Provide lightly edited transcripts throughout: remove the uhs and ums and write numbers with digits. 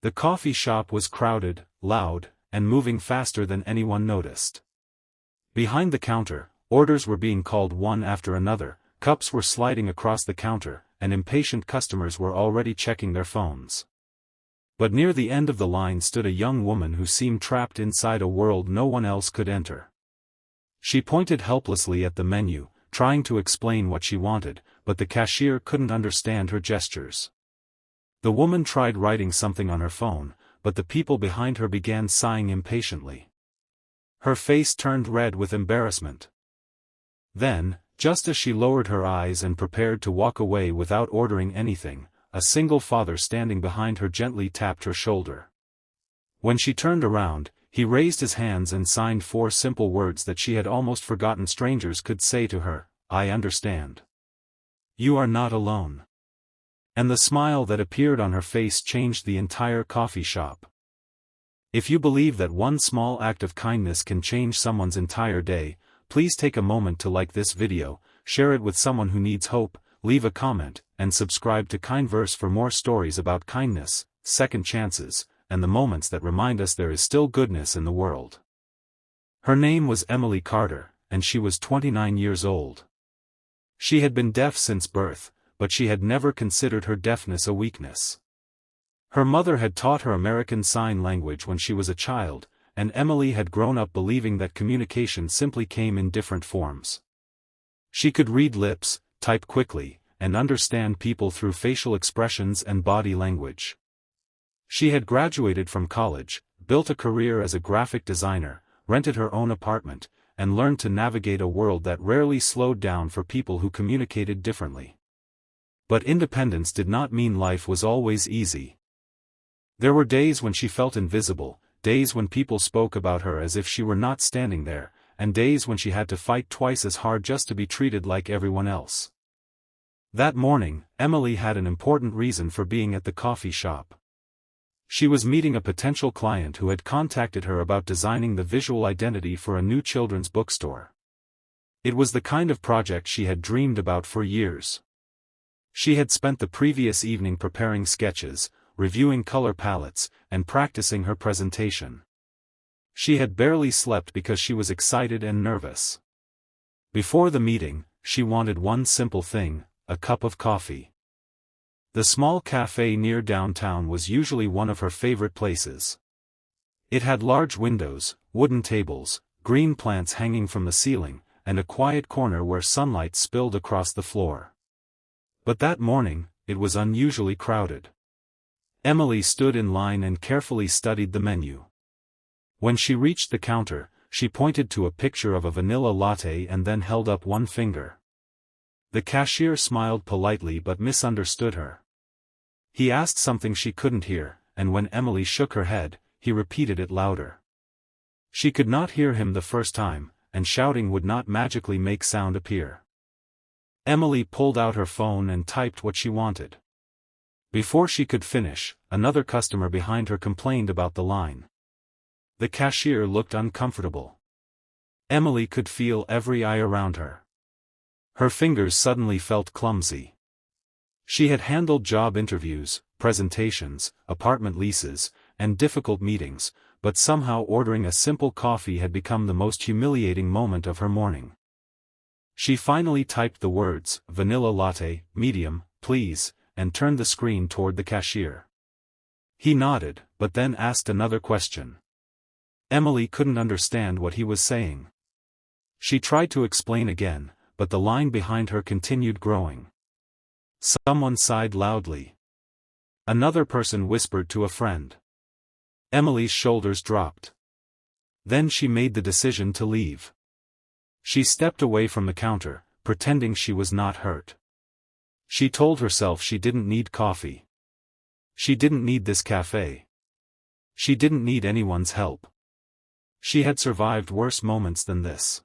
The coffee shop was crowded, loud, and moving faster than anyone noticed. Behind the counter, orders were being called one after another, cups were sliding across the counter, and impatient customers were already checking their phones. But near the end of the line stood a young woman who seemed trapped inside a world no one else could enter. She pointed helplessly at the menu, trying to explain what she wanted, but the cashier couldn't understand her gestures. The woman tried writing something on her phone, but the people behind her began sighing impatiently. Her face turned red with embarrassment. Then, just as she lowered her eyes and prepared to walk away without ordering anything, a single father standing behind her gently tapped her shoulder. When she turned around, he raised his hands and signed 4 simple words that she had almost forgotten strangers could say to her: "I understand. You are not alone." And the smile that appeared on her face changed the entire coffee shop. If you believe that one small act of kindness can change someone's entire day, please take a moment to like this video, share it with someone who needs hope, leave a comment, and subscribe to Kindverse for more stories about kindness, second chances, and the moments that remind us there is still goodness in the world. Her name was Emily Carter, and she was 29 years old. She had been deaf since birth, but she had never considered her deafness a weakness. Her mother had taught her American Sign Language when she was a child, and Emily had grown up believing that communication simply came in different forms. She could read lips, type quickly, and understand people through facial expressions and body language. She had graduated from college, built a career as a graphic designer, rented her own apartment, and learned to navigate a world that rarely slowed down for people who communicated differently. But independence did not mean life was always easy. There were days when she felt invisible, days when people spoke about her as if she were not standing there, and days when she had to fight twice as hard just to be treated like everyone else. That morning, Emily had an important reason for being at the coffee shop. She was meeting a potential client who had contacted her about designing the visual identity for a new children's bookstore. It was the kind of project she had dreamed about for years. She had spent the previous evening preparing sketches, reviewing color palettes, and practicing her presentation. She had barely slept because she was excited and nervous. Before the meeting, she wanted one simple thing: a cup of coffee. The small cafe near downtown was usually one of her favorite places. It had large windows, wooden tables, green plants hanging from the ceiling, and a quiet corner where sunlight spilled across the floor. But that morning, it was unusually crowded. Emily stood in line and carefully studied the menu. When she reached the counter, she pointed to a picture of a vanilla latte and then held up one finger. The cashier smiled politely but misunderstood her. He asked something she couldn't hear, and when Emily shook her head, he repeated it louder. She could not hear him the first time, and shouting would not magically make sound appear. Emily pulled out her phone and typed what she wanted. Before she could finish, another customer behind her complained about the line. The cashier looked uncomfortable. Emily could feel every eye around her. Her fingers suddenly felt clumsy. She had handled job interviews, presentations, apartment leases, and difficult meetings, but somehow ordering a simple coffee had become the most humiliating moment of her morning. She finally typed the words, "Vanilla latte, medium, please," and turned the screen toward the cashier. He nodded, but then asked another question. Emily couldn't understand what he was saying. She tried to explain again, but the line behind her continued growing. Someone sighed loudly. Another person whispered to a friend. Emily's shoulders dropped. Then she made the decision to leave. She stepped away from the counter, pretending she was not hurt. She told herself she didn't need coffee. She didn't need this cafe. She didn't need anyone's help. She had survived worse moments than this.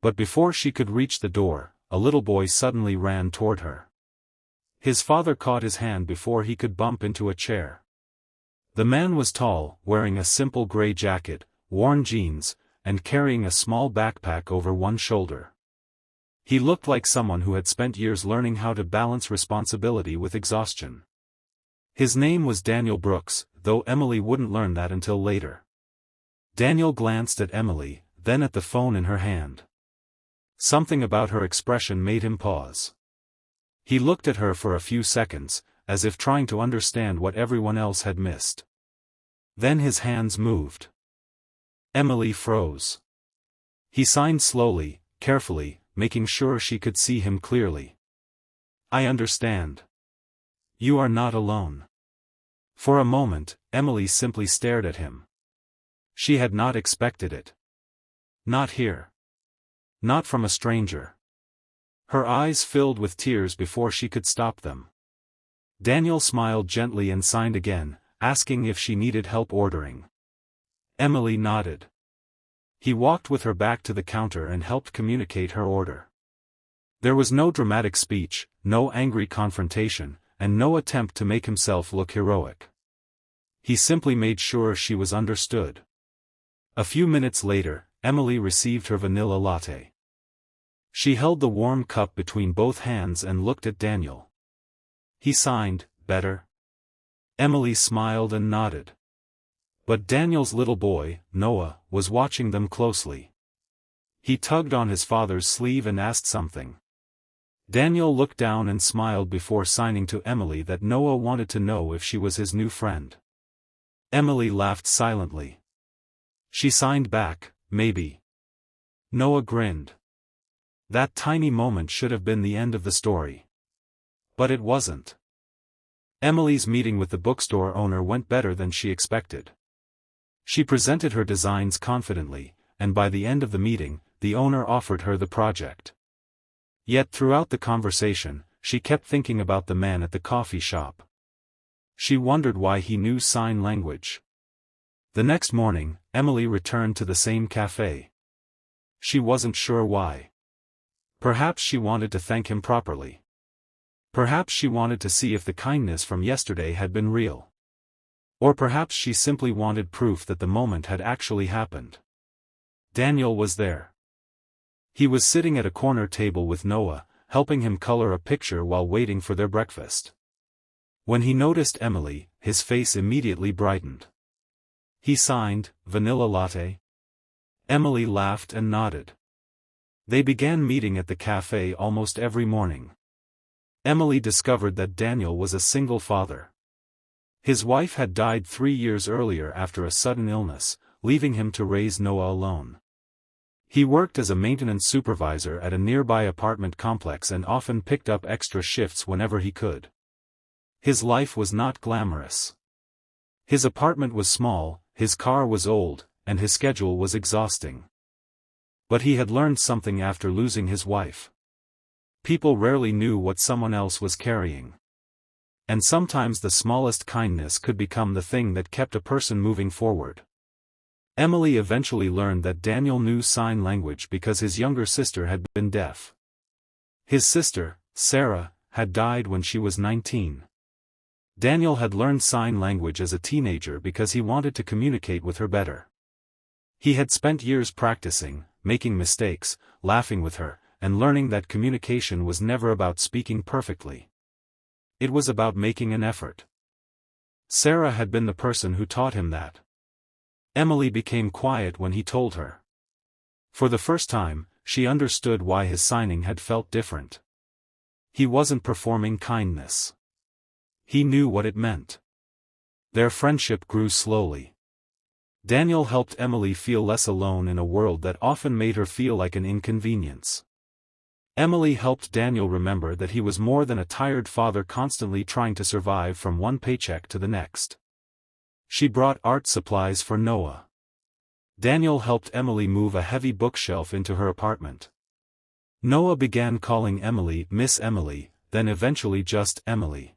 But before she could reach the door, a little boy suddenly ran toward her. His father caught his hand before he could bump into a chair. The man was tall, wearing a simple gray jacket, worn jeans, and carrying a small backpack over one shoulder. He looked like someone who had spent years learning how to balance responsibility with exhaustion. His name was Daniel Brooks, though Emily wouldn't learn that until later. Daniel glanced at Emily, then at the phone in her hand. Something about her expression made him pause. He looked at her for a few seconds, as if trying to understand what everyone else had missed. Then his hands moved. Emily froze. He signed slowly, carefully, making sure she could see him clearly. "I understand. You are not alone." For a moment, Emily simply stared at him. She had not expected it. Not here. Not from a stranger. Her eyes filled with tears before she could stop them. Daniel smiled gently and signed again, asking if she needed help ordering. Emily nodded. He walked with her back to the counter and helped communicate her order. There was no dramatic speech, no angry confrontation, and no attempt to make himself look heroic. He simply made sure she was understood. A few minutes later, Emily received her vanilla latte. She held the warm cup between both hands and looked at Daniel. He signed, "Better?" Emily smiled and nodded. But Daniel's little boy, Noah, was watching them closely. He tugged on his father's sleeve and asked something. Daniel looked down and smiled before signing to Emily that Noah wanted to know if she was his new friend. Emily laughed silently. She signed back, "Maybe." Noah grinned. That tiny moment should have been the end of the story. But it wasn't. Emily's meeting with the bookstore owner went better than she expected. She presented her designs confidently, and by the end of the meeting, the owner offered her the project. Yet throughout the conversation, she kept thinking about the man at the coffee shop. She wondered why he knew sign language. The next morning, Emily returned to the same cafe. She wasn't sure why. Perhaps she wanted to thank him properly. Perhaps she wanted to see if the kindness from yesterday had been real. Or perhaps she simply wanted proof that the moment had actually happened. Daniel was there. He was sitting at a corner table with Noah, helping him color a picture while waiting for their breakfast. When he noticed Emily, his face immediately brightened. He signed, "Vanilla latte?" Emily laughed and nodded. They began meeting at the cafe almost every morning. Emily discovered that Daniel was a single father. His wife had died 3 years earlier after a sudden illness, leaving him to raise Noah alone. He worked as a maintenance supervisor at a nearby apartment complex and often picked up extra shifts whenever he could. His life was not glamorous. His apartment was small, his car was old, and his schedule was exhausting. But he had learned something after losing his wife. People rarely knew what someone else was carrying. And sometimes the smallest kindness could become the thing that kept a person moving forward. Emily eventually learned that Daniel knew sign language because his younger sister had been deaf. His sister, Sarah, had died when she was 19. Daniel had learned sign language as a teenager because he wanted to communicate with her better. He had spent years practicing, making mistakes, laughing with her, and learning that communication was never about speaking perfectly. It was about making an effort. Sarah had been the person who taught him that. Emily became quiet when he told her. For the first time, she understood why his signing had felt different. He wasn't performing kindness. He knew what it meant. Their friendship grew slowly. Daniel helped Emily feel less alone in a world that often made her feel like an inconvenience. Emily helped Daniel remember that he was more than a tired father constantly trying to survive from one paycheck to the next. She brought art supplies for Noah. Daniel helped Emily move a heavy bookshelf into her apartment. Noah began calling Emily Miss Emily, then eventually just Emily.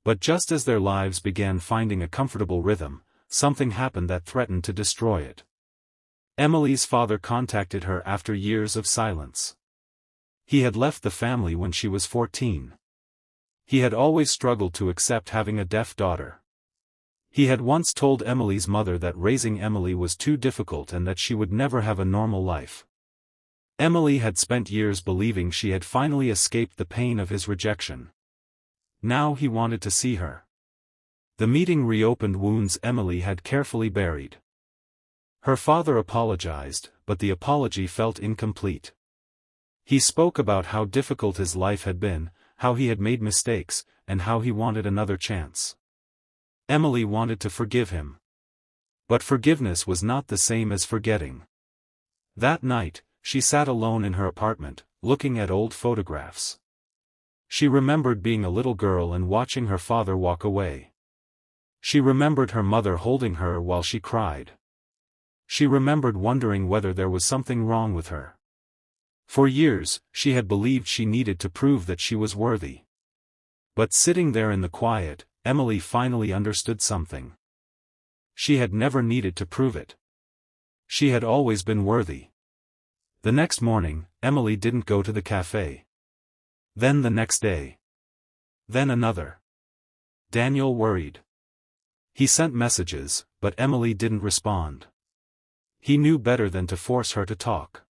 But just as their lives began finding a comfortable rhythm, something happened that threatened to destroy it. Emily's father contacted her after years of silence. He had left the family when she was 14. He had always struggled to accept having a deaf daughter. He had once told Emily's mother that raising Emily was too difficult and that she would never have a normal life. Emily had spent years believing she had finally escaped the pain of his rejection. Now he wanted to see her. The meeting reopened wounds Emily had carefully buried. Her father apologized, but the apology felt incomplete. He spoke about how difficult his life had been, how he had made mistakes, and how he wanted another chance. Emily wanted to forgive him. But forgiveness was not the same as forgetting. That night, she sat alone in her apartment, looking at old photographs. She remembered being a little girl and watching her father walk away. She remembered her mother holding her while she cried. She remembered wondering whether there was something wrong with her. For years, she had believed she needed to prove that she was worthy. But sitting there in the quiet, Emily finally understood something. She had never needed to prove it. She had always been worthy. The next morning, Emily didn't go to the cafe. Then the next day. Then another. Daniel worried. He sent messages, but Emily didn't respond. He knew better than to force her to talk.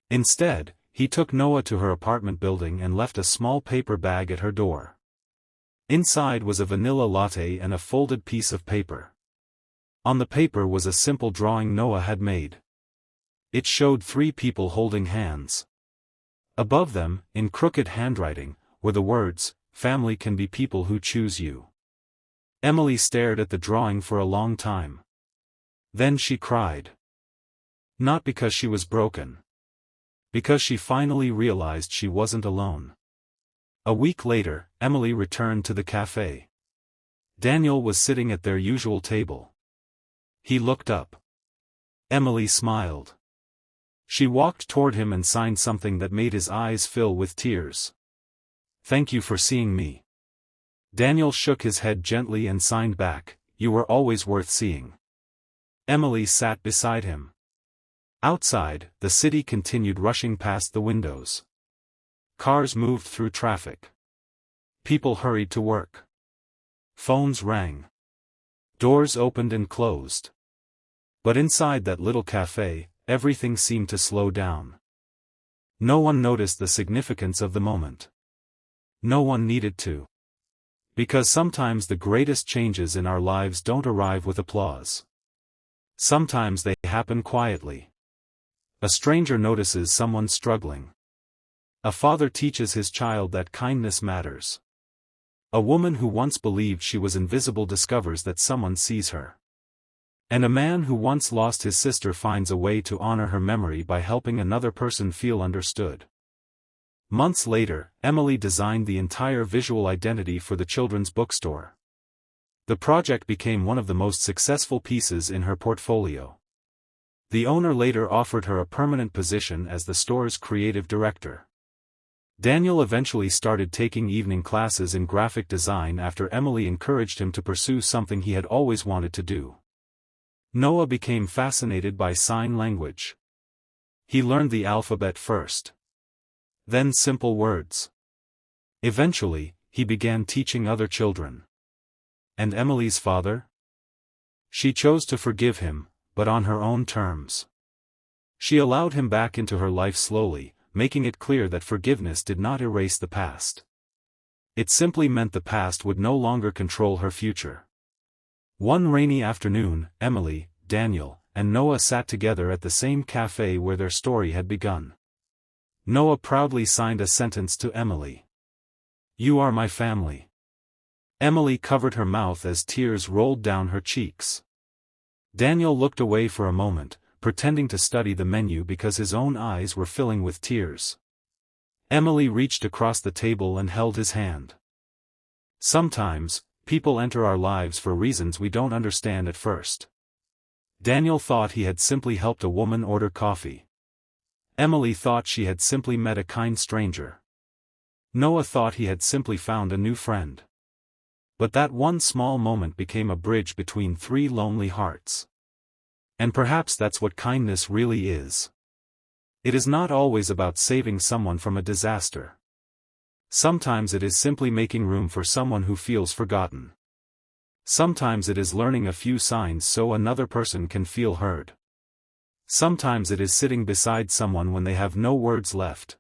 Instead, he took Noah to her apartment building and left a small paper bag at her door. Inside was a vanilla latte and a folded piece of paper. On the paper was a simple drawing Noah had made. It showed 3 people holding hands. Above them, in crooked handwriting, were the words, "Family can be people who choose you." Emily stared at the drawing for a long time. Then she cried. Not because she was broken. Because she finally realized she wasn't alone. A week later, Emily returned to the cafe. Daniel was sitting at their usual table. He looked up. Emily smiled. She walked toward him and signed something that made his eyes fill with tears. "Thank you for seeing me." Daniel shook his head gently and signed back, "You were always worth seeing." Emily sat beside him. Outside, the city continued rushing past the windows. Cars moved through traffic. People hurried to work. Phones rang. Doors opened and closed. But inside that little cafe, everything seemed to slow down. No one noticed the significance of the moment. No one needed to. Because sometimes the greatest changes in our lives don't arrive with applause. Sometimes they happen quietly. A stranger notices someone struggling. A father teaches his child that kindness matters. A woman who once believed she was invisible discovers that someone sees her. And a man who once lost his sister finds a way to honor her memory by helping another person feel understood. Months later, Emily designed the entire visual identity for the children's bookstore. The project became one of the most successful pieces in her portfolio. The owner later offered her a permanent position as the store's creative director. Daniel eventually started taking evening classes in graphic design after Emily encouraged him to pursue something he had always wanted to do. Noah became fascinated by sign language. He learned the alphabet first. Then simple words. Eventually, he began teaching other children. And Emily's father? She chose to forgive him, but on her own terms. She allowed him back into her life slowly, making it clear that forgiveness did not erase the past. It simply meant the past would no longer control her future. One rainy afternoon, Emily, Daniel, and Noah sat together at the same cafe where their story had begun. Noah proudly signed a sentence to Emily. "You are my family." Emily covered her mouth as tears rolled down her cheeks. Daniel looked away for a moment, pretending to study the menu because his own eyes were filling with tears. Emily reached across the table and held his hand. Sometimes, people enter our lives for reasons we don't understand at first. Daniel thought he had simply helped a woman order coffee. Emily thought she had simply met a kind stranger. Noah thought he had simply found a new friend. But that one small moment became a bridge between 3 lonely hearts. And perhaps that's what kindness really is. It is not always about saving someone from a disaster. Sometimes it is simply making room for someone who feels forgotten. Sometimes it is learning a few signs so another person can feel heard. Sometimes it is sitting beside someone when they have no words left.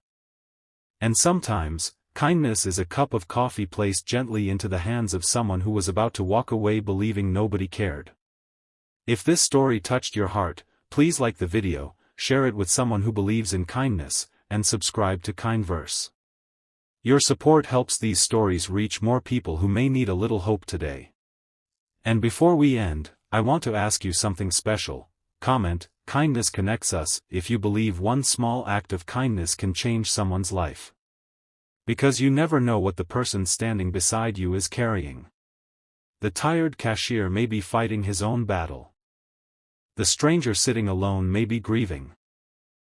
And sometimes, Kindness is a cup of coffee placed gently into the hands of someone who was about to walk away believing nobody cared. If this story touched your heart, please like the video, share it with someone who believes in kindness, and subscribe to Kindverse. Your support helps these stories reach more people who may need a little hope today. And before we end, I want to ask you something special. Comment, "Kindness connects us," if you believe one small act of kindness can change someone's life. Because you never know what the person standing beside you is carrying. The tired cashier may be fighting his own battle. The stranger sitting alone may be grieving.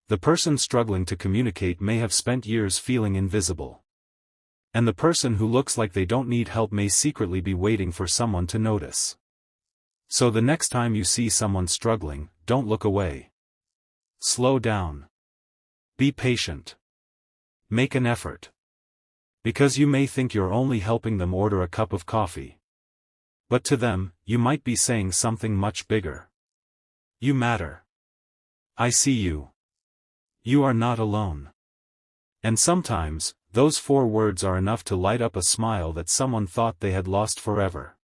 The person struggling to communicate may have spent years feeling invisible. And the person who looks like they don't need help may secretly be waiting for someone to notice. So the next time you see someone struggling, don't look away. Slow down. Be patient. Make an effort. Because you may think you're only helping them order a cup of coffee. But to them, you might be saying something much bigger. You matter. I see you. You are not alone. And sometimes, those 4 words are enough to light up a smile that someone thought they had lost forever.